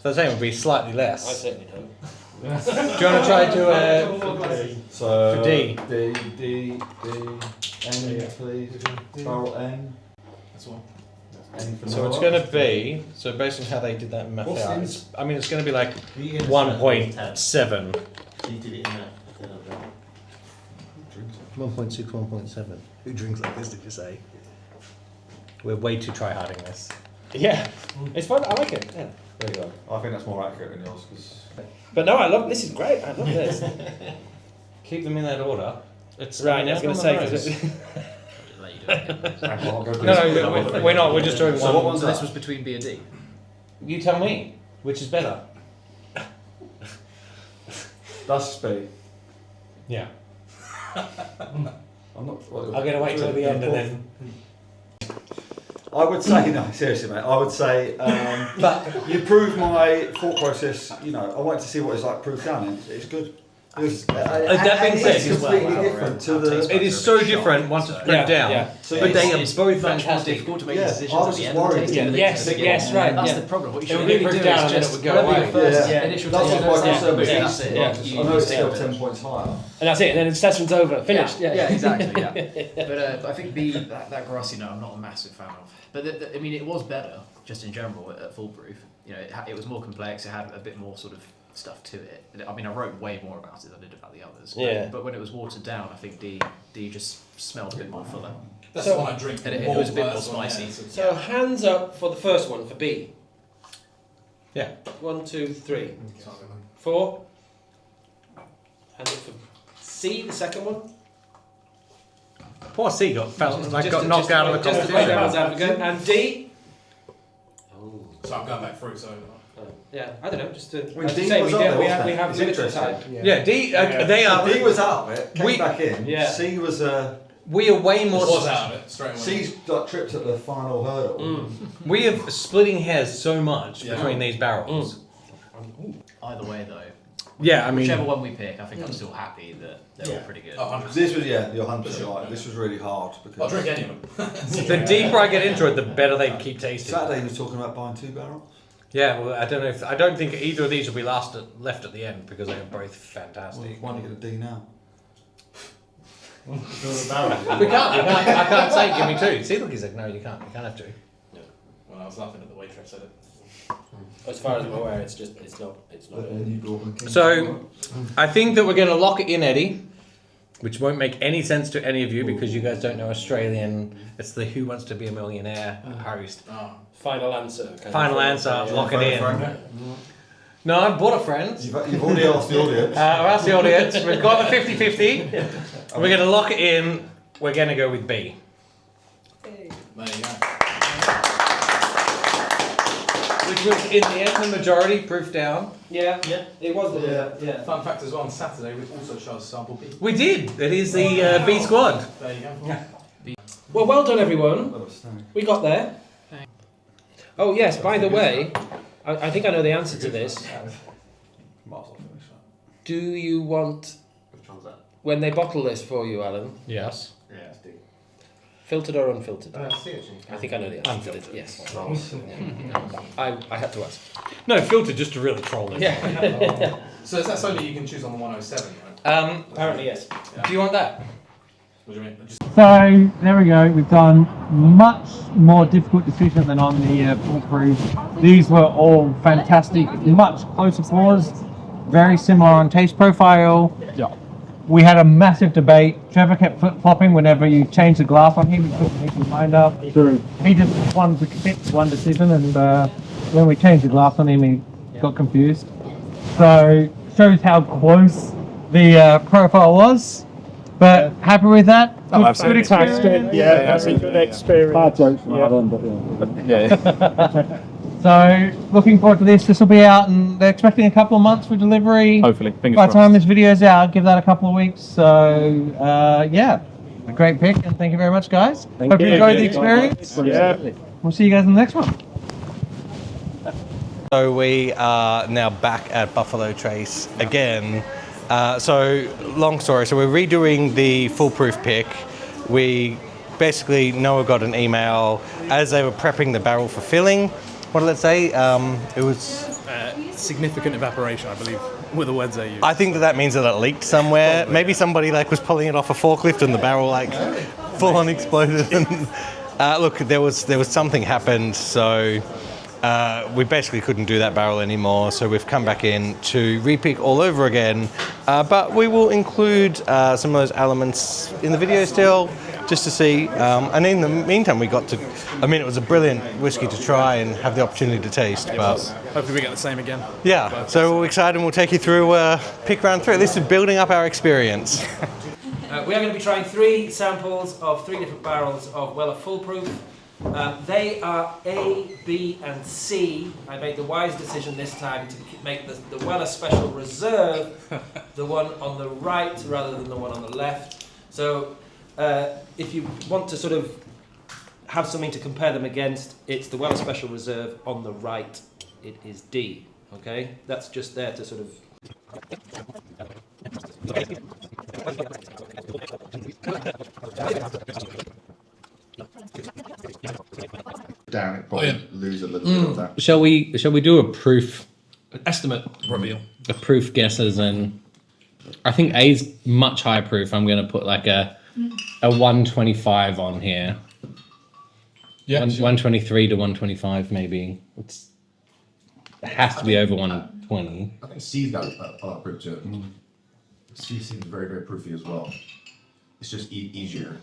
So the same would be slightly I less. certainly don't. Do you want to try to? So For D. D, N, please. Barrel N. That's all. N for So it's Noah. going to be. So based on how they did that math What's out, in- it's, I mean, it's going to be like 1.7. 1.6, 1.7. Who drinks like this? Did you say? We're way too try-harding this. Yeah, it's fun. I like it. Yeah. There you go. I think that's more accurate than yours because. But no, I love this. Is great. I love this. Keep them in that order. It's Right, I was going to say. 'Cause Let you do it again. No, we're not. We're just doing So one. what one's So this that? was between B and D. You tell me which is better. That's B. Yeah. I'm not. I'll get to wait till the end and then. I would say no, seriously, mate. I would say, but you proved my thought process. You know, I wanted to see what it's like proof down. It's good. That being said, it's completely different to the. It is so different once it's proved down. yeah. So But they are It's both much more fantastic. difficult to make Yeah, decisions I was at the just end of the worried. taste. Yeah, than yes, it is yes, at the right, end. That's yeah. the problem. What you It should would really be do proved down is and then just it would go whatever away. your first Yeah. initial That's taste what my is, concern was. that's That's it. Yeah. I know it's stay still with it. 10 points higher. And that's it. And then the assessment's over. Finished. Yeah, exactly. Yeah, but I think B that grassy note I'm not a massive fan of. But I mean, it was better just in general at full proof. You know, it was more complex. It had a bit more sort of stuff to it. I mean, I wrote way more about it than I did about the others. Yeah. But when it was watered down, I think D just smelled a bit more fuller. That's So- the one I drink. And it more, was a bit but more that's the one, yeah, spicy. so- So hands up for the first one for B. Yeah. 1, 2, 3, 4. Hands up for C, the second one. Poor C got got Just knocked to- out of the just to play devil's competition. advocate. And D. So I'm going back through, so. Yeah, I don't know. Just to. Well, as you D say, was we up do- there, we wasn't have it? we have It's limited interesting. time. Yeah, D. They are. D was out of it, came We- back in. Yeah. C was We are way more. Was out of it straight away. C's like tripped at the final hurdle. We are splitting hairs so much Yeah. between these barrels. Either way, though, Yeah, I mean, whichever one we pick, I think I'm still happy that they're all pretty good. Oh, 100%. This was you're 100% Sure. right. This was really hard because I'll drink any of them. the deeper I get into it, the better they keep tasting. Saturday he was talking about buying 2 barrels. Yeah, well, I don't know. I don't think either of these will be left at the end because they are both fantastic. Why don't you get a D now? We can't. I can't say give me 2. See, look, he's like, no, you can't. You can't have 2. When I was laughing at the waitress said it. As far as I'm aware, it's not. So, I think that we're going to lock it in, Eddie, which won't make any sense to any of you because you guys don't know Australian. It's the Who Wants to Be a Millionaire host. Oh. Final answer. Final answer, lock it in. No, I've bought a friend. You've already asked the audience. I've asked the audience. We've got the 50-50. We're going to lock it in. We're going to go with B. There you go. Which was, in the end, the majority, proof down. Yeah, it was the yeah. Fun fact as well, on Saturday we also chose sample B. We did. It is the B squad. There you go. Well, well done, everyone. We got there. Oh yes. By the way, I think I know the answer to this. Do you want, when they bottle this for you, Alan, Yes. filtered or unfiltered? I think I know the answer. Unfiltered. Yes. I had to ask. No, filtered just to really troll it. Yeah. So is that something you can choose on the 107, right? Apparently yes. Do you want that? What do you mean? Just So there we go. We've done much more difficult decision than on the foolproof. These were all fantastic, much closer pours, very similar on taste profile. Yeah. We had a massive debate. Trevor kept flip-flopping whenever you change the glass on him. He couldn't make his mind up. True. He just wanted to commit to one decision, and when we changed the glass on him, he got confused. So shows how close the profile was. But happy with that? Good experience. Yeah, that's a good experience. Hard jokes from Alan, but yeah. So looking forward to this. This will be out, and they're expecting a couple of months for delivery. Hopefully, fingers By the crossed. time this video's out, give that a couple of weeks. So yeah, a great pick, and thank you very much, guys. Hope you enjoyed the experience. Yeah. We'll see you guys in the next one. So we are now back at Buffalo Trace again. So long story. So we're redoing the foolproof pick. We basically, Noah got an email as they were prepping the barrel for filling. What did it say? It was Significant evaporation, I believe, were the words they used. I think that means that it leaked somewhere. Maybe somebody was pulling it off a forklift and the barrel full on exploded. And, look, there was something happened, so we basically couldn't do that barrel anymore. So we've come back in to repick all over again. But we will include some of those elements in the video still, just to see. And in the meantime, we got to. It was a brilliant whiskey to try and have the opportunity to taste. But hopefully we get the same again. Yeah, so we're excited and we'll take you through pick round 3. This is building up our experience. We are going to be trying 3 samples of 3 different barrels of Weller Foolproof. They are A, B and C. I made the wise decision this time to make the Weller Special Reserve the one on the right rather than the one on the left. So if you want to sort of have something to compare them against, it's the Weller Special Reserve on the right. It is D. Okay? That's just there to sort of... Down, it probably lose a little bit of that. Shall we do a proof estimate reveal? A proof guesses, and I think A's much higher proof. I'm going to put a 125 on here. Yeah, 123 to 125 maybe. It has to be over 120. I think C's got a lot of proof to it. C seems very, very proofy as well. It's just easier.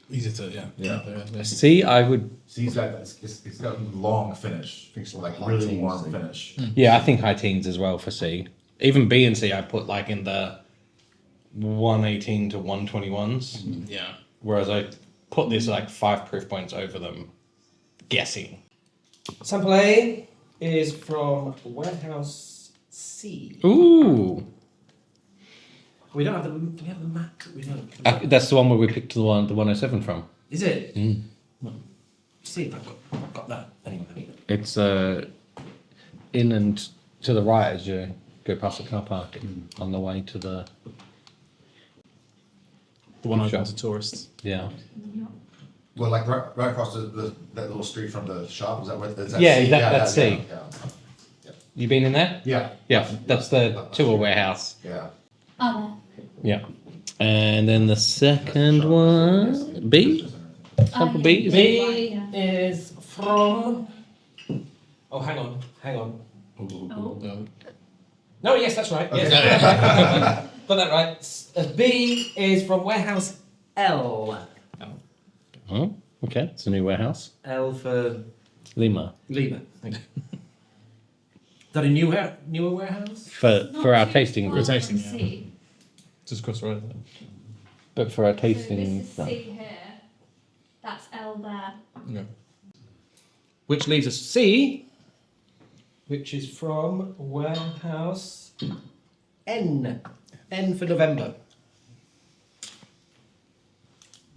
Easy to, yeah. C, I would. C's got it's got a long finish, really warm finish. Yeah, I think high teens as well for C. Even B and C, I put in the 118 to 121s. Yeah. Whereas I put this 5 proof points over them, guessing. Sample A is from Warehouse C. Ooh. We don't have the. Do we have the map? We don't. That's the one where we picked the 107 from. Is it? Mm. See if I've got that anyway. It's in and to the right as you go past the car park on the way to the one open shop. to tourists. Yeah. Well, right across that little street from the shop. Is that what? Is that Yeah, C? that's C. Yeah. You been in there? Yeah. Yeah, that's the tour warehouse. Yeah. Oh, Yeah. And then the second one, B? Sample B? Is it? B is from. Oh, hang on. Oh. No, yes, that's right. Okay. Yes. Got that right. B is from Warehouse L. Oh, okay. It's a new warehouse. L for Lima. Lima. that a newer warehouse? For our tasting For group. tasting, yeah. C. Just across the road. But for our So tasting this is stuff. C here. That's L there. Okay. Which leaves us C, which is from warehouse N. N for November.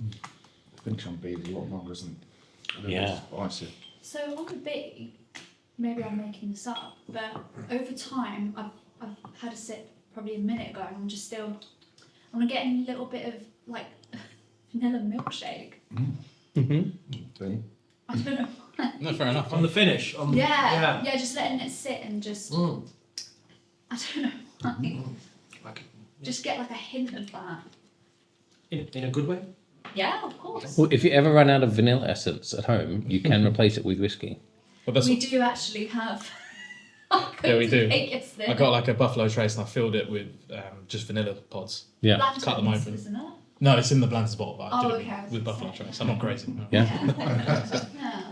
I think on B, there's a lot longer, isn't it? Yeah. Oh, I see. So on the B, maybe I'm making this up, but over time, I've had a sip probably a minute ago, and I'm getting a little bit of like vanilla milkshake. Okay. I don't know why. No, fair enough. On the finish. Yeah, just letting it sit and just, I don't know why. Just get like a hint of that. In a good way? Yeah, of course. Well, if you ever run out of vanilla essence at home, you can replace it with whiskey. But that's We do actually have. Yeah, we do. Yesterday. I got like a Buffalo Trace and I filled it with just vanilla pods. Yeah. Cut them Blanton's, open. isn't it? No, it's in the Blanton's bottle, but I Oh, did okay, I it was with gonna Buffalo say. Trace. I'm not crazy. No. Yeah. Yeah.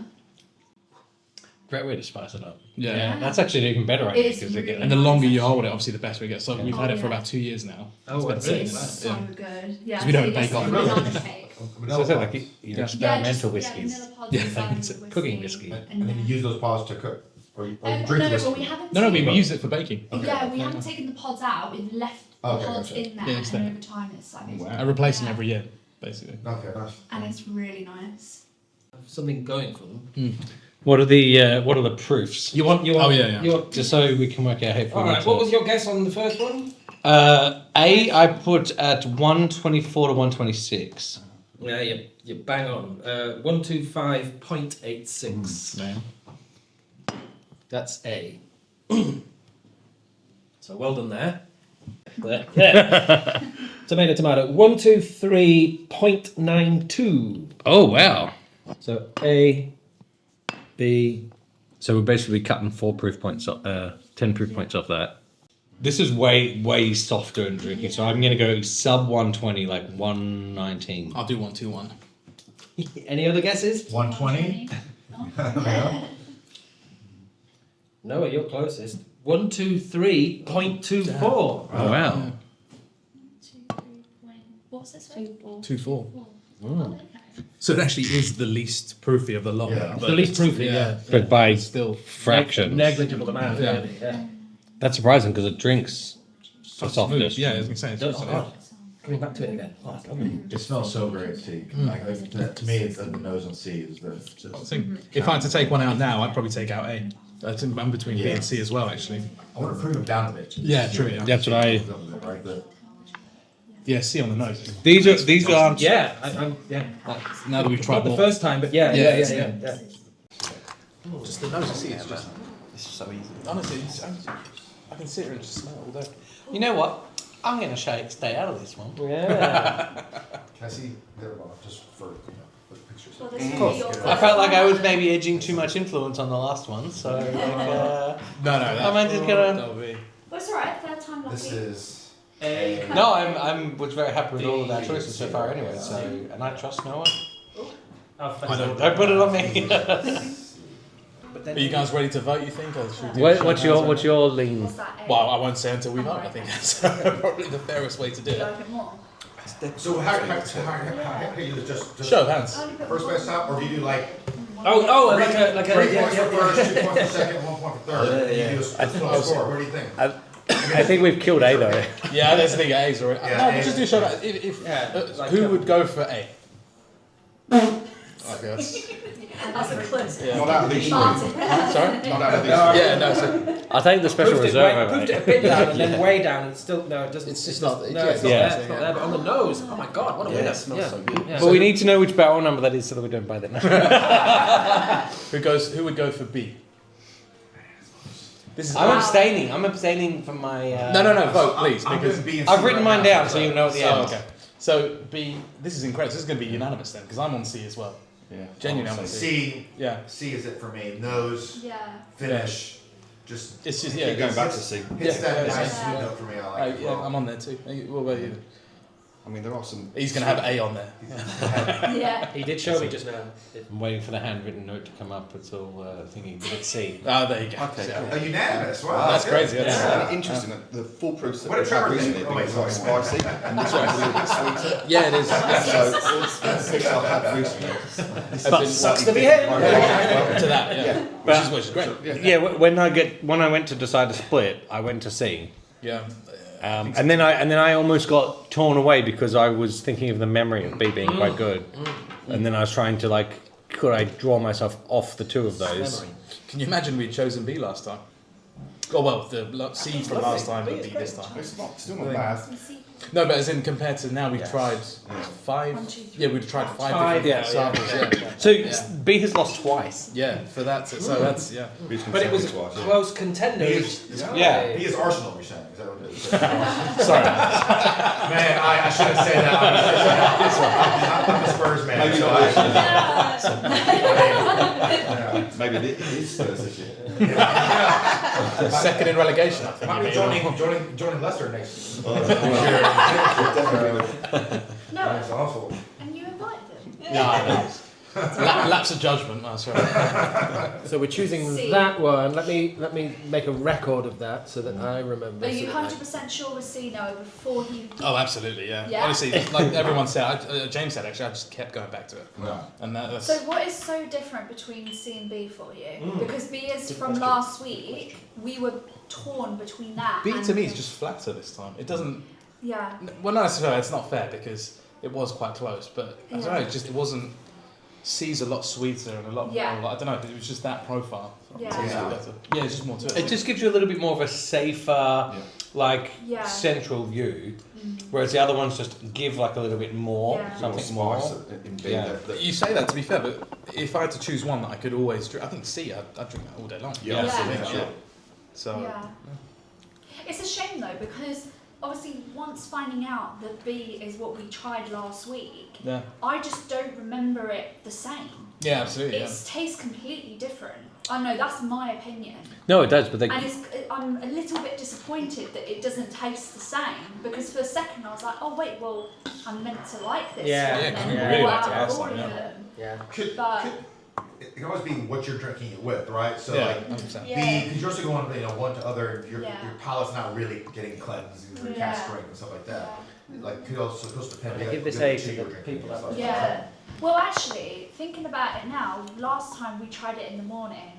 Great way to spice it up. Yeah. That's actually an even better It idea. is Because really And the longer you hold it, obviously the better it gets. So we've Oh, had it for yeah. about 2 years now. Oh, It's been really? sitting It's there, so yeah. good. Yeah. 'Cause we don't so bake it's off like it. banana cake. So it's like your Yeah. experimental Yeah, whiskies. vanilla pods Yeah. inside It's with cooking whiskey. whiskey. And then you use those pods to cook? Or you drink No, the whiskey? but we haven't. No, we taken- use it for baking. Yeah, we haven't taken the pods out. We've left the Okay, pods gotcha. in there, Yeah, it's and there. over time it's like, Wow. I replace them Yeah. every year, basically. Okay, nice. and it's really nice. Something going for them. What are the proofs? You want Oh, yeah. Just so we can work out how. All right. What was your guess on the first one? A I put at 124 to 126. Yeah, you bang on. 125.86. Man. That's A. So well done there. Yeah. Tomato. 123.92. Oh wow! So A, B. So we're basically cutting 4 proof points, 10 proof points off that. This is way softer in drinking, so I'm gonna go sub 120, like 119. I'll do 121. Any other guesses? 120? No, you're closest. 123.24. Oh wow! What's this? 2.4. So it actually is the least proofy of the lot. Yeah. but The least it's- proofy, yeah. But by It's still fractions. Negligible amount, Yeah. really. Yeah. That's surprising because it drinks the smooth. softest. Yeah, I was gonna say. It's Oh, just- God. Coming back to it again. Oh, it's lovely. It smells so great, T. Like, to me, it's the nose on C is the. I think if I had to take one out now, I'd probably take out A. I think I'm between B and C as well, actually. I want to prove them down a bit. Yeah, true. Yeah, That's what I. Right, the, yeah, C on the nose. These aren't. Yeah, I'm. Yeah. Now that we've Not tried the more. first time, but yeah. Just the nose of C is just. It's so easy. Honestly, I can sit here and just smell all day. You know what? I'm gonna stay out of this one. Yeah. can I see their bottle just for the pictures? Well, this Of will course. be your I felt like I was maybe edging too much influence on the last one, so like, No, I'm just gonna. that'll be. Well, it's alright, third time lucky. This is. A. No, I'm was very happy with all of our choices so far anyway. So, and I trust no one. Oh, I don't- Don't put it on me. Are you guys ready to vote? You think? Or should we do a What's show of hands what's your lean? What's that? A? Well, I won't say until we vote. I think that's probably the fairest way to do Do you it. like it more? So how do you just Show of hands. first best out, or do you do like Oh, like a 3 points for first, 2 points for second, 1 point for third? You do a score. What do you think? I think we've killed A though. Yeah, there's the thing. A's already. Yeah, No, A. we'll just do show of hands. If like who would go for A? I guess. That's a close. Yeah. Not out of these three. Martin. Sorry. Not out of these Yeah, no. So I'll take the special Proved reserve. it a bit down and then way down, and still no, it doesn't. It's just not- No, yeah, it's not yeah. there. It's not there. But on the nose, oh my God, what a winner! it smells so good. Yeah. But we need to know which barrel number that is so that we don't buy that. Who would go for B? This is. I'm abstaining. I'm abstaining from my. No, vote please, I'm because doing B and C I've written right mine now, down so- so you know at the So, end. okay. So B. This is incredible. This is going to be unanimous then, because I'm on C as well. Yeah. Genuinely, I'm on C. C. Yeah. C is it for me. Nose, Yeah. finish. Just. It's just yeah. Keep going back to C. It's that Yeah. nice sweet note for me. I like it. Yeah, I'm on there too. What about you? I mean, there are some. He's going to have A on there. Yeah. He did show me just now. I'm waiting for the handwritten note to come up. It's all thingy, but it's C. Oh, there you go. Okay, So- cool. Unanimous. Wow. That's crazy. Yeah. Interesting that the foolproof What a Trevor recently thing. have been quite spicy, and this one's a little bit sweeter. Yeah, it is. So it's picks I've had recently. But sucks to be him. To that, yeah. Which is great. Yeah, when I went to decide to split, I went to C. Yeah. And then I almost got torn away because I was thinking of the memory of B being quite good, and then I was trying to like, could I draw myself off the two of those? Can you imagine we'd chosen B last time? Oh well, the C from last time would be this time. It's still not bad. No, but as in compared to now, we've tried 5. Yeah, we've tried 5 different samples. Yeah. So B has lost twice. Yeah, for that. So that's But it was close contenders. Yeah. He is Arsenal, you're saying. Is that what it is? Sorry. Man, I shouldn't say that. I'm a Spurs man. Maybe it is Spurs this year. Second in relegation, I think. Might be joining Leicester next. No. That's awful. And you invite them. Yeah, I know. Lapse of judgment. That's right. So we're choosing C. that one. Let me make a record of that so that I remember. Are you so that I- 100% sure with C now before he? Oh, absolutely, yeah. Yeah? Honestly, like everyone said, James said actually, I just kept going back to it. Yeah. And that's. So what is so different between C and B for you? Because B is Good from question. last week. We were torn between that. B and to me is just flatter this time. It doesn't. Yeah. Well, no, necessarily. It's not fair because it was quite close, but I don't know. Yeah. It wasn't. C's a lot sweeter and a lot Yeah. more. I don't know. It was just that profile. Yeah. Yeah, it's just more to it. It just gives you a little bit more of a safer, like Yeah. central view, whereas the other ones just give like a little bit more, Yeah. something more. In B, Yeah. You say that to be fair, but if I had to choose one that I could always drink, I think C. I'd drink that all day long. Yeah, absolutely, Sure. So. Yeah. It's a shame though because obviously once finding out that B is what we tried last week, Yeah. I just don't remember it the same. Yeah, absolutely. It tastes completely different. I know that's my opinion. No, it does, but And I'm a little bit disappointed that it doesn't taste the same because for a second I was like, oh wait, well I'm meant to like this Yeah. one Yeah, and you then really pull like out to have all some, of yeah. them. Yeah. But It can always be what you're drinking it with, right? So Yeah, like 100%. Yeah. B, because you're also going one to other. Your Yeah. palate's not really getting cleansed. You can't Yeah. drink and stuff like that. Like could also depend. Give this the A to tea the you're drinking people and that stuff like yeah. Well, actually, thinking about it now, last time we tried it in the morning,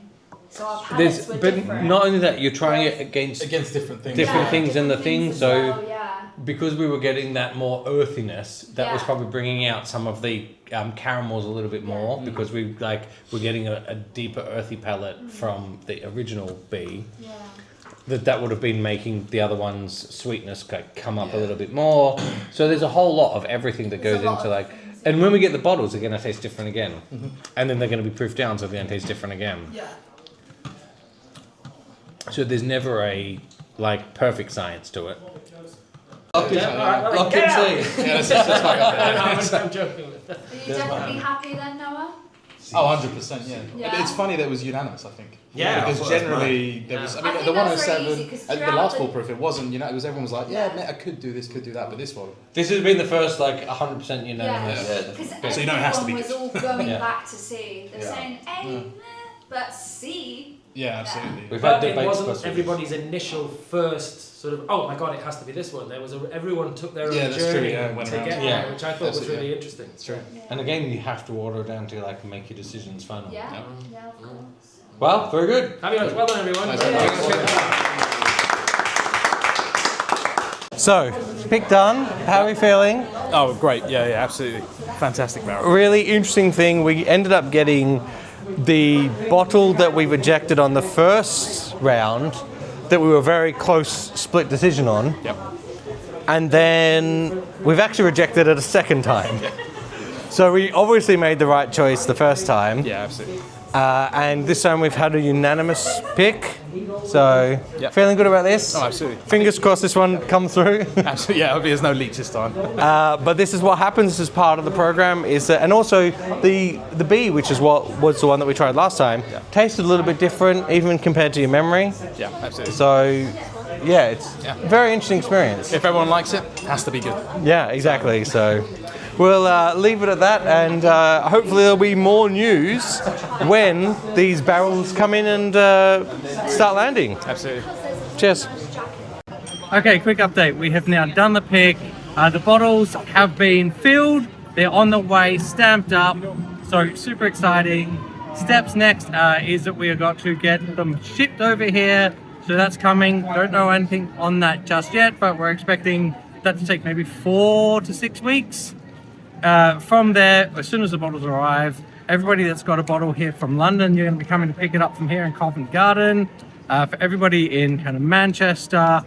so our palates were but different. not only that, you're trying it against different things. different Yeah, things in the different thing. things as So well, yeah. because we were getting that more earthiness, that was Yeah. probably bringing out some of the caramels a little bit more because we're getting a deeper earthy palate from the original B. Yeah. That would have been making the other one's sweetness come up a little bit more. So there's a whole lot of everything that There's goes a lot into of like, things, and when we get the bottles, they're going to taste different again, and then they're going to be proofed down, so they're going to taste different again. Yeah. So there's never a like perfect science to it. Lock in Yeah, let's fuck up I'm joking. Are you definitely happy then, Noah? Oh, 100%, yeah. Yeah. It's funny that it was unanimous, I think. Yeah, Because of course, generally, right. there was, I I mean, think the that's very 107, easy, 'cause the throughout last the- foolproof, it wasn't, it was everyone was like, yeah, Yeah. mate, I could do this, could do that, but this one. This has been the first like 100% unanimous. Yeah. Because So you know it has to be everyone was good. all going Yeah. back to C. They're Yeah. saying A, meh, but C. Yeah, absolutely. We've had But it debates. wasn't plus- everybody's initial first sort of, oh my god, it has to be this one. There was everyone took their Yeah, own that's true, journey yeah, went to around. get Yeah. there, which I thought was Absolutely, really yeah. interesting. It's true. And again, you have to order down to like make your decisions final. Yeah, Yep. yeah, of course. Well, very good. Happy hours. Well done, everyone. Nice. So, pick done. How are we feeling? Oh, great. Yeah, absolutely. Fantastic barrel. Really interesting thing. We ended up getting the bottle that we rejected on the first round that we were very close split decision on. Yep. And then we've actually rejected it a second time. So we obviously made the right choice the first time. Yeah, absolutely. And this time we've had a unanimous pick. So, Yep. feeling good about this? Oh, absolutely. Fingers crossed this one comes through. Absolutely. Yeah, there's no leaks this time. But this is what happens as part of the program is that, and also the B, which is what was the one that we tried last time, tasted a little bit different even compared to your memory. Yeah, absolutely. So yeah, it's very interesting experience. If everyone likes it, it has to be good. Yeah, exactly. So we'll leave it at that, and hopefully there'll be more news when these barrels come in and start landing. Absolutely. Cheers. Okay, quick update. We have now done the pick. The bottles have been filled. They're on the way, stamped up. So super exciting. Steps next is that we have got to get them shipped over here. So that's coming. Don't know anything on that just yet, but we're expecting that to take maybe 4 to 6 weeks. From there, as soon as the bottles arrive, everybody that's got a bottle here from London, you're going to be coming to pick it up from here in Covent Garden. For everybody in kind of Manchester,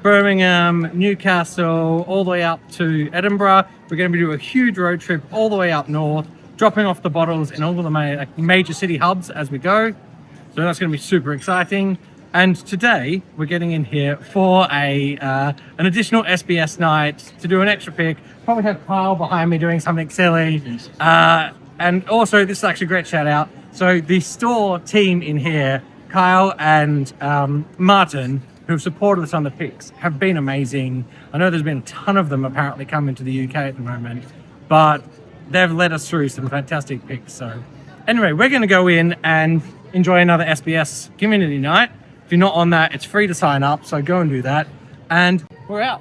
Birmingham, Newcastle, all the way up to Edinburgh, we're going to be doing a huge road trip all the way up north, dropping off the bottles in all of the major city hubs as we go. So that's going to be super exciting. And today we're getting in here for an additional SBS night to do an extra pick. Probably have Kyle behind me doing something silly. And also, this is actually a great shout out. So the store team in here, Kyle and Martin, who've supported us on the picks, have been amazing. I know there's been a ton of them apparently coming to the UK at the moment, but they've led us through some fantastic picks. So anyway, we're going to go in and enjoy another SBS Community Night. If you're not on that, it's free to sign up, so go and do that. And we're out.